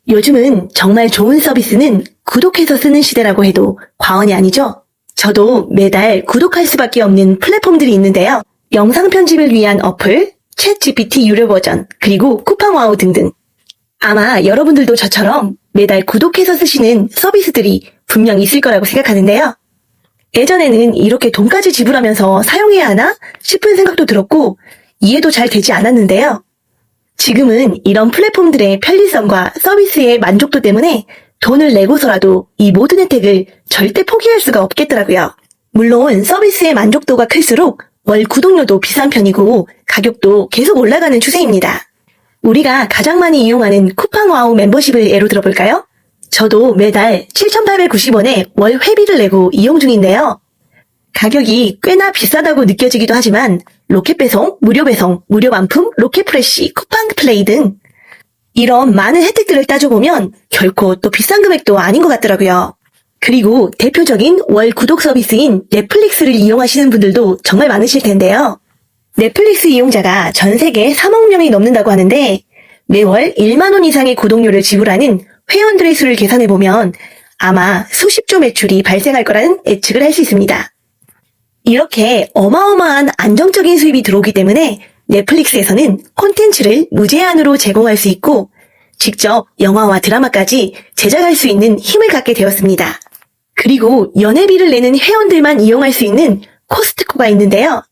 요즘은 정말 좋은 서비스는 구독해서 쓰는 시대라고 해도 과언이 아니죠? 저도 매달 구독할 수밖에 없는 플랫폼들이 있는데요. 영상 편집을 위한 어플, 챗GPT 유료 버전, 그리고 쿠팡와우 등등. 아마 여러분들도 저처럼 매달 구독해서 쓰시는 서비스들이 분명 있을 거라고 생각하는데요. 예전에는 이렇게 돈까지 지불하면서 사용해야 하나 싶은 생각도 들었고 이해도 잘 되지 않았는데요. 지금은 이런 플랫폼들의 편리성과 서비스의 만족도 때문에 돈을 내고서라도 이 모든 혜택을 절대 포기할 수가 없겠더라고요. 물론 서비스의 만족도가 클수록 월 구독료도 비싼 편이고 가격도 계속 올라가는 추세입니다. 우리가 가장 많이 이용하는 쿠팡와우 멤버십을 예로 들어볼까요? 저도 매달 7,890원에 월 회비를 내고 이용 중인데요. 가격이 꽤나 비싸다고 느껴지기도 하지만 로켓 배송, 무료 반품, 로켓 프레시, 쿠팡 플레이 등 이런 많은 혜택들을 따져보면 결코 또 비싼 금액도 아닌 것 같더라고요. 그리고 대표적인 월 구독 서비스인 넷플릭스를 이용하시는 분들도 정말 많으실 텐데요. 넷플릭스 이용자가 전 세계 3억 명이 넘는다고 하는데 매월 1만 원 이상의 구독료를 지불하는 회원들의 수를 계산해보면 아마 수십조 매출이 발생할 거라는 예측을 할 수 있습니다. 이렇게 어마어마한 안정적인 수입이 들어오기 때문에 넷플릭스에서는 콘텐츠를 무제한으로 제공할 수 있고 직접 영화와 드라마까지 제작할 수 있는 힘을 갖게 되었습니다. 그리고 연회비를 내는 회원들만 이용할 수 있는 코스트코가 있는데요.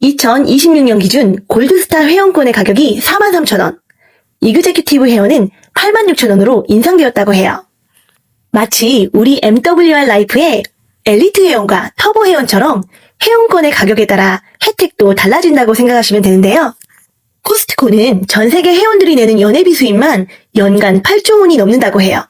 2026년 기준 골드스타 회원권의 가격이 43,000원, 이그제큐티브 회원은 86,000원으로 인상되었다고 해요. 마치 우리 MWR 라이프의 엘리트 회원과 터보 회원처럼 회원권의 가격에 따라 혜택도 달라진다고 생각하시면 되는데요. 코스트코는 전 세계 회원들이 내는 연회비 수입만 연간 8조 원이 넘는다고 해요.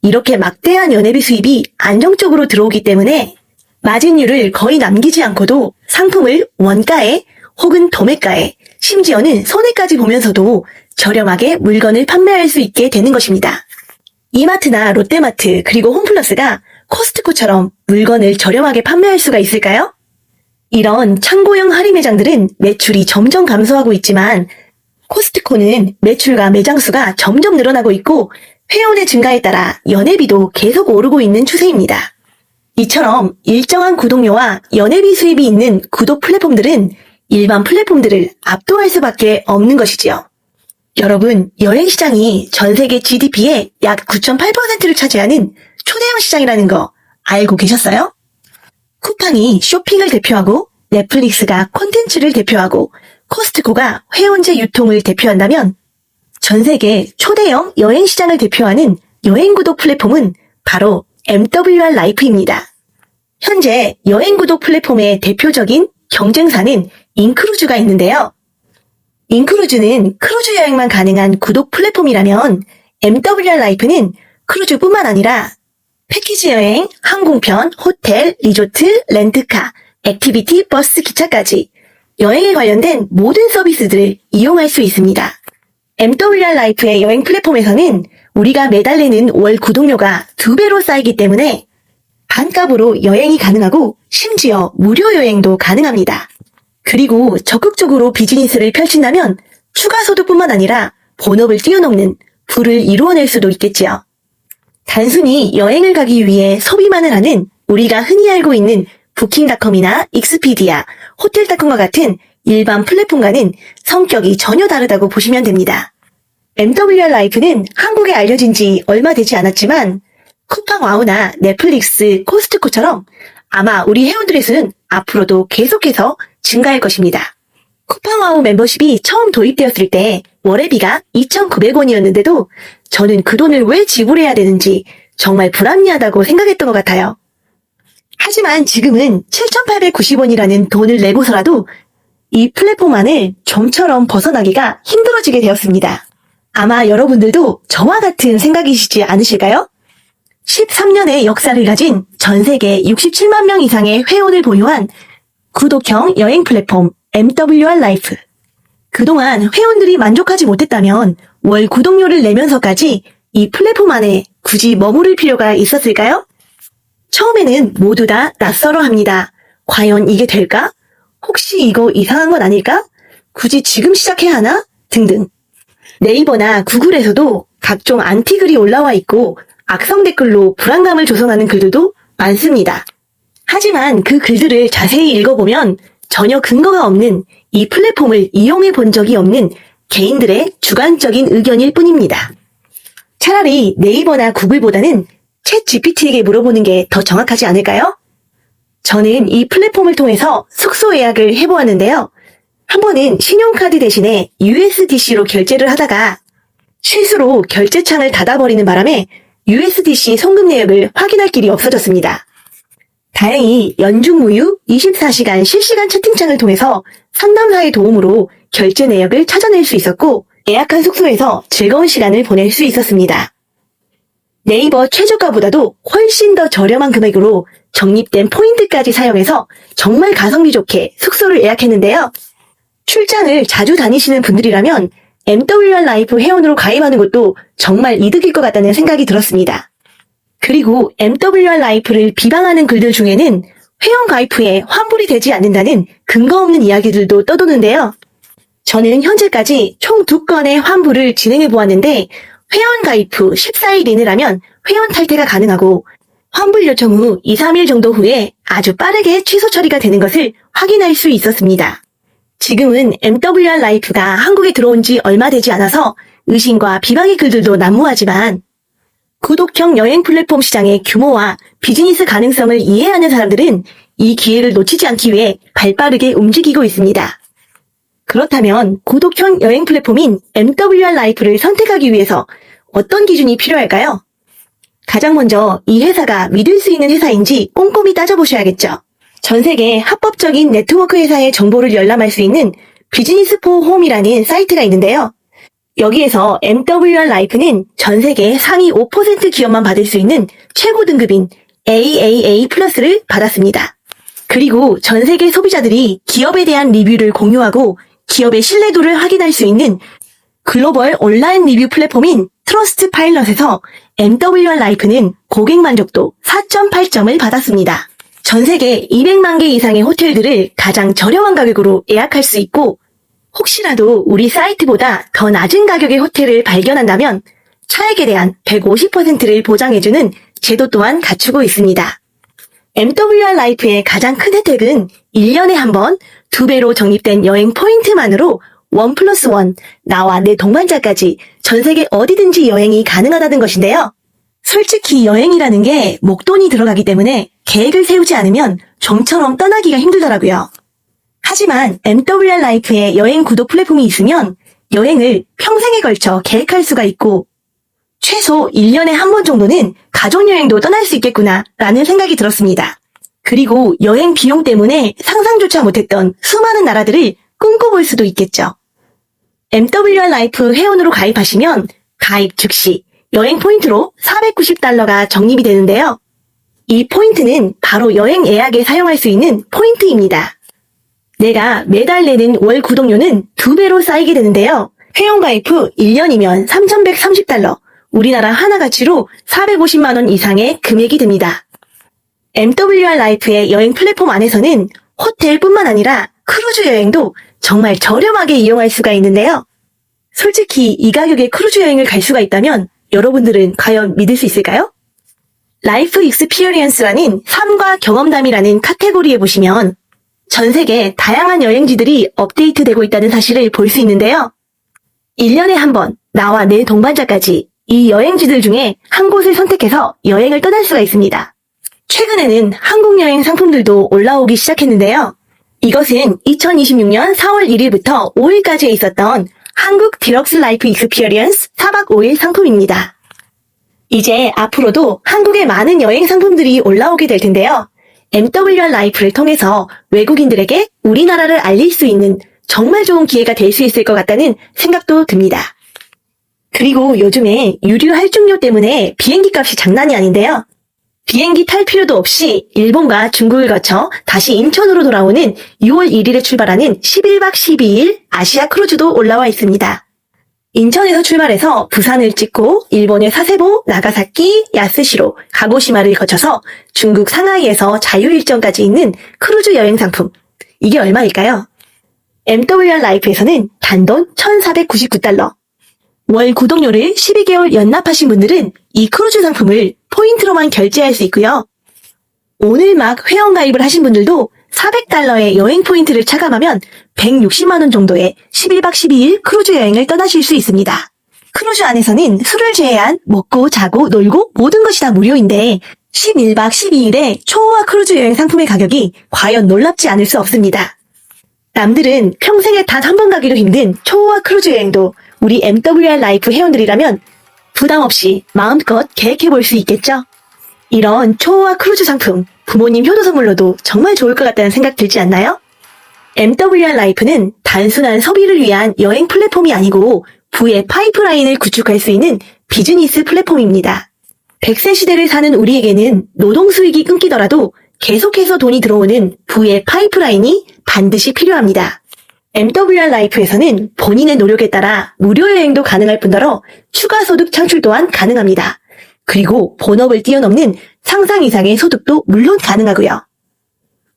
이렇게 막대한 연회비 수입이 안정적으로 들어오기 때문에 마진율을 거의 남기지 않고도 상품을 원가에 혹은 도매가에 심지어는 손해까지 보면서도 저렴하게 물건을 판매할 수 있게 되는 것입니다. 이마트나 롯데마트 그리고 홈플러스가 코스트코처럼 물건을 저렴하게 판매할 수가 있을까요? 이런 창고형 할인 매장들은 매출이 점점 감소하고 있지만 코스트코는 매출과 매장 수가 점점 늘어나고 있고 회원의 증가에 따라 연회비도 계속 오르고 있는 추세입니다. 이처럼 일정한 구독료와 연회비 수입이 있는 구독 플랫폼들은 일반 플랫폼들을 압도할 수밖에 없는 것이지요. 여러분, 여행시장이 전 세계 GDP의 약 9.8%를 차지하는 초대형 시장이라는 거 알고 계셨어요? 쿠팡이 쇼핑을 대표하고 넷플릭스가 콘텐츠를 대표하고 코스트코가 회원제 유통을 대표한다면 전 세계 초대형 여행시장을 대표하는 여행구독 플랫폼은 바로 MWR 라이프입니다. 현재 여행구독 플랫폼의 대표적인 경쟁사는 인크루즈가 있는데요. 인크루즈는 크루즈 여행만 가능한 구독 플랫폼이라면 MWR 라이프는 크루즈뿐만 아니라 패키지 여행, 항공편, 호텔, 리조트, 렌트카, 액티비티, 버스, 기차까지 여행에 관련된 모든 서비스들을 이용할 수 있습니다. MWR 라이프의 여행 플랫폼에서는 우리가 매달 내는 월 구독료가 2배로 쌓이기 때문에 반값으로 여행이 가능하고 심지어 무료 여행도 가능합니다. 그리고 적극적으로 비즈니스를 펼친다면 추가 소득뿐만 아니라 본업을 뛰어넘는 부를 이루어낼 수도 있겠지요. 단순히 여행을 가기 위해 소비만을 하는 우리가 흔히 알고 있는 부킹닷컴이나 익스피디아, 호텔닷컴과 같은 일반 플랫폼과는 성격이 전혀 다르다고 보시면 됩니다. MWR 라이프는 한국에 알려진 지 얼마 되지 않았지만 쿠팡와우나 넷플릭스, 코스트코처럼 아마 우리 회원들의 수는 앞으로도 계속해서 증가할 것입니다. 쿠팡와우 멤버십이 처음 도입되었을 때 월회비가 2,900원이었는데도 저는 그 돈을 왜 지불해야 되는지 정말 불합리하다고 생각했던 것 같아요. 하지만 지금은 7,890원이라는 돈을 내고서라도 이 플랫폼 안을 좀처럼 벗어나기가 힘들어지게 되었습니다. 아마 여러분들도 저와 같은 생각이시지 않으실까요? 13년의 역사를 가진 전 세계 67만 명 이상의 회원을 보유한 구독형 여행 플랫폼 MWR 라이프. 그동안 회원들이 만족하지 못했다면 월 구독료를 내면서까지 이 플랫폼 안에 굳이 머무를 필요가 있었을까요? 처음에는 모두 다 낯설어 합니다. 과연 이게 될까? 혹시 이거 이상한 건 아닐까? 굳이 지금 시작해야 하나? 등등. 네이버나 구글에서도 각종 안티글이 올라와 있고 악성 댓글로 불안감을 조성하는 글들도 많습니다. 하지만 그 글들을 자세히 읽어보면 전혀 근거가 없는 이 플랫폼을 이용해 본 적이 없는 개인들의 주관적인 의견일 뿐입니다. 차라리 네이버나 구글보다는 챗 GPT에게 물어보는 게 더 정확하지 않을까요? 저는 이 플랫폼을 통해서 숙소 예약을 해보았는데요. 한 번은 신용카드 대신에 USDC로 결제를 하다가 실수로 결제창을 닫아버리는 바람에 USDC 송금 내역을 확인할 길이 없어졌습니다. 다행히 연중무휴 24시간 실시간 채팅창을 통해서 상담사의 도움으로 결제 내역을 찾아낼 수 있었고 예약한 숙소에서 즐거운 시간을 보낼 수 있었습니다. 네이버 최저가보다도 훨씬 더 저렴한 금액으로 적립된 포인트까지 사용해서 정말 가성비 좋게 숙소를 예약했는데요. 출장을 자주 다니시는 분들이라면 MWR 라이프 회원으로 가입하는 것도 정말 이득일 것 같다는 생각이 들었습니다. 그리고 MWR 라이프를 비방하는 글들 중에는 회원 가입 후에 환불이 되지 않는다는 근거 없는 이야기들도 떠도는데요. 저는 현재까지 총 2건의 환불을 진행해 보았는데 회원 가입 후 14일 이내라면 회원 탈퇴가 가능하고 환불 요청 후 2, 3일 정도 후에 아주 빠르게 취소 처리가 되는 것을 확인할 수 있었습니다. 지금은 MWR 라이프가 한국에 들어온 지 얼마 되지 않아서 의심과 비방의 글들도 난무하지만 구독형 여행 플랫폼 시장의 규모와 비즈니스 가능성을 이해하는 사람들은 이 기회를 놓치지 않기 위해 발빠르게 움직이고 있습니다. 그렇다면 구독형 여행 플랫폼인 MWR 라이프를 선택하기 위해서 어떤 기준이 필요할까요? 가장 먼저 이 회사가 믿을 수 있는 회사인지 꼼꼼히 따져보셔야겠죠. 전 세계 합법적인 네트워크 회사의 정보를 열람할 수 있는 비즈니스 포 홈이라는 사이트가 있는데요. 여기에서 MWR 라이프는 전 세계 상위 5% 기업만 받을 수 있는 최고 등급인 AAA 플러스를 받았습니다. 그리고 전 세계 소비자들이 기업에 대한 리뷰를 공유하고 기업의 신뢰도를 확인할 수 있는 글로벌 온라인 리뷰 플랫폼인 트러스트 파일럿에서 MWR 라이프는 고객 만족도 4.8점을 받았습니다. 전 세계 200만 개 이상의 호텔들을 가장 저렴한 가격으로 예약할 수 있고 혹시라도 우리 사이트보다 더 낮은 가격의 호텔을 발견한다면 차액에 대한 150%를 보장해주는 제도 또한 갖추고 있습니다. MWR 라이프의 가장 큰 혜택은 1년에 한 번 2배로 적립된 여행 포인트만으로 1+1, 나와 내 동반자까지 전 세계 어디든지 여행이 가능하다는 것인데요. 솔직히 여행이라는 게 목돈이 들어가기 때문에 계획을 세우지 않으면 좀처럼 떠나기가 힘들더라고요. 하지만 MWR 라이프의 여행 구독 플랫폼이 있으면 여행을 평생에 걸쳐 계획할 수가 있고 최소 1년에 한 번 정도는 가족여행도 떠날 수 있겠구나 라는 생각이 들었습니다. 그리고 여행 비용 때문에 상상조차 못했던 수많은 나라들을 꿈꿔볼 수도 있겠죠. MWR 라이프 회원으로 가입하시면 가입 즉시 여행 포인트로 $490가 적립이 되는데요. 이 포인트는 바로 여행 예약에 사용할 수 있는 포인트입니다. 내가 매달 내는 월 구독료는 2배로 쌓이게 되는데요. 회원 가입 후 1년이면 $3,130, 우리나라 하나 가치로 450만 원 이상의 금액이 됩니다. MWR 라이프의 여행 플랫폼 안에서는 호텔뿐만 아니라 크루즈 여행도 정말 저렴하게 이용할 수가 있는데요. 솔직히 이 가격에 크루즈 여행을 갈 수가 있다면 여러분들은 과연 믿을 수 있을까요? 라이프 익스피리언스라는 삶과 경험담이라는 카테고리에 보시면 전 세계 다양한 여행지들이 업데이트되고 있다는 사실을 볼 수 있는데요. 1년에 한 번 나와 내 동반자까지 이 여행지들 중에 한 곳을 선택해서 여행을 떠날 수가 있습니다. 최근에는 한국 여행 상품들도 올라오기 시작했는데요. 이것은 2026년 4월 1일부터 5일까지에 있었던 한국 디럭스 라이프 익스피리언스 4박 5일 상품입니다. 이제 앞으로도 한국에 많은 여행 상품들이 올라오게 될 텐데요. MWR 라이프를 통해서 외국인들에게 우리나라를 알릴 수 있는 정말 좋은 기회가 될 수 있을 것 같다는 생각도 듭니다. 그리고 요즘에 유류 할증료 때문에 비행기 값이 장난이 아닌데요. 비행기 탈 필요도 없이 일본과 중국을 거쳐 다시 인천으로 돌아오는 6월 1일에 출발하는 11박 12일 아시아 크루즈도 올라와 있습니다. 인천에서 출발해서 부산을 찍고 일본의 사세보, 나가사키, 야스시로, 가고시마를 거쳐서 중국 상하이에서 자유일정까지 있는 크루즈 여행 상품. 이게 얼마일까요? MWR 라이프에서는 단돈 $1,499, 월 구독료를 12개월 연납하신 분들은 이 크루즈 상품을 포인트로만 결제할 수 있고요. 오늘 막 회원가입을 하신 분들도 $400의 여행 포인트를 차감하면 160만 원 정도의 11박 12일 크루즈 여행을 떠나실 수 있습니다. 크루즈 안에서는 술을 제외한 먹고 자고 놀고 모든 것이 다 무료인데 11박 12일의 초호화 크루즈 여행 상품의 가격이 과연 놀랍지 않을 수 없습니다. 남들은 평생에 단 한 번 가기도 힘든 초호화 크루즈 여행도 우리 MWR 라이프 회원들이라면 부담 없이 마음껏 계획해 볼 수 있겠죠? 이런 초호화 크루즈 상품, 부모님 효도 선물로도 정말 좋을 것 같다는 생각 들지 않나요? MWR 라이프는 단순한 소비를 위한 여행 플랫폼이 아니고 부의 파이프라인을 구축할 수 있는 비즈니스 플랫폼입니다. 100세 시대를 사는 우리에게는 노동 수익이 끊기더라도 계속해서 돈이 들어오는 부의 파이프라인이 반드시 필요합니다. MWR 라이프에서는 본인의 노력에 따라 무료 여행도 가능할 뿐더러 추가 소득 창출 또한 가능합니다. 그리고 본업을 뛰어넘는 상상 이상의 소득도 물론 가능하고요.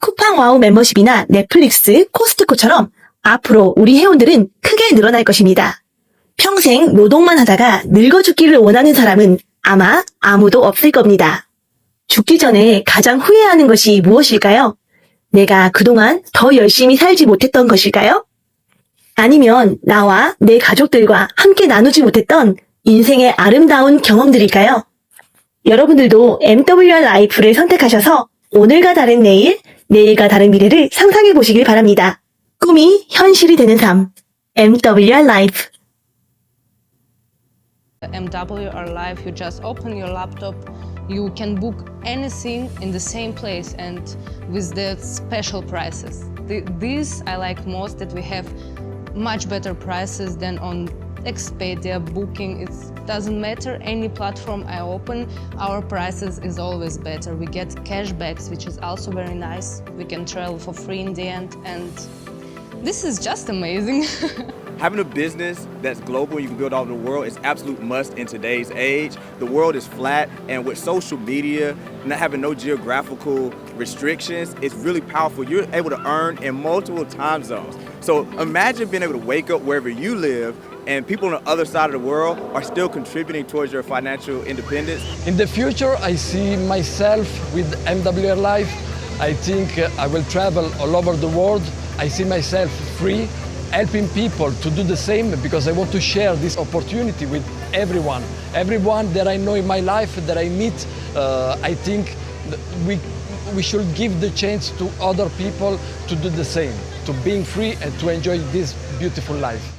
쿠팡 와우 멤버십이나 넷플릭스, 코스트코처럼 앞으로 우리 회원들은 크게 늘어날 것입니다. 평생 노동만 하다가 늙어 죽기를 원하는 사람은 아마 아무도 없을 겁니다. 죽기 전에 가장 후회하는 것이 무엇일까요? 내가 그동안 더 열심히 살지 못했던 것일까요? 아니면 나와 내 가족들과 함께 나누지 못했던 인생의 아름다운 경험들일까요? 여러분들도 MWR 라이프를 선택하셔서 오늘과 다른 내일, 내일과 다른 미래를 상상해 보시길 바랍니다. 꿈이 현실이 되는 삶, MWR 라이프. MWR Live, you just open your laptop, you can book anything in the same place and with the special prices. This I like most, that we have much better prices than on Expedia, Booking. It doesn't matter any platform I open, our prices is always better. We get cashbacks, which is also very nice. We can travel for free in the end, and this is just amazing. Having a business that's global, you can build all over the world, is absolute must in today's age. The world is flat, and with social media, not having no geographical restrictions, it's really powerful. You're able to earn in multiple time zones. So imagine being able to wake up wherever you live, and people on the other side of the world are still contributing towards your financial independence. In the future, I see myself with MWR Life. I think I will travel all over the world. I see myself free, helping people to do the same, because I want to share this opportunity with everyone. Everyone that I know in my life, that I meet, I think we should give the chance to other people to do the same, to being free and to enjoy this beautiful life.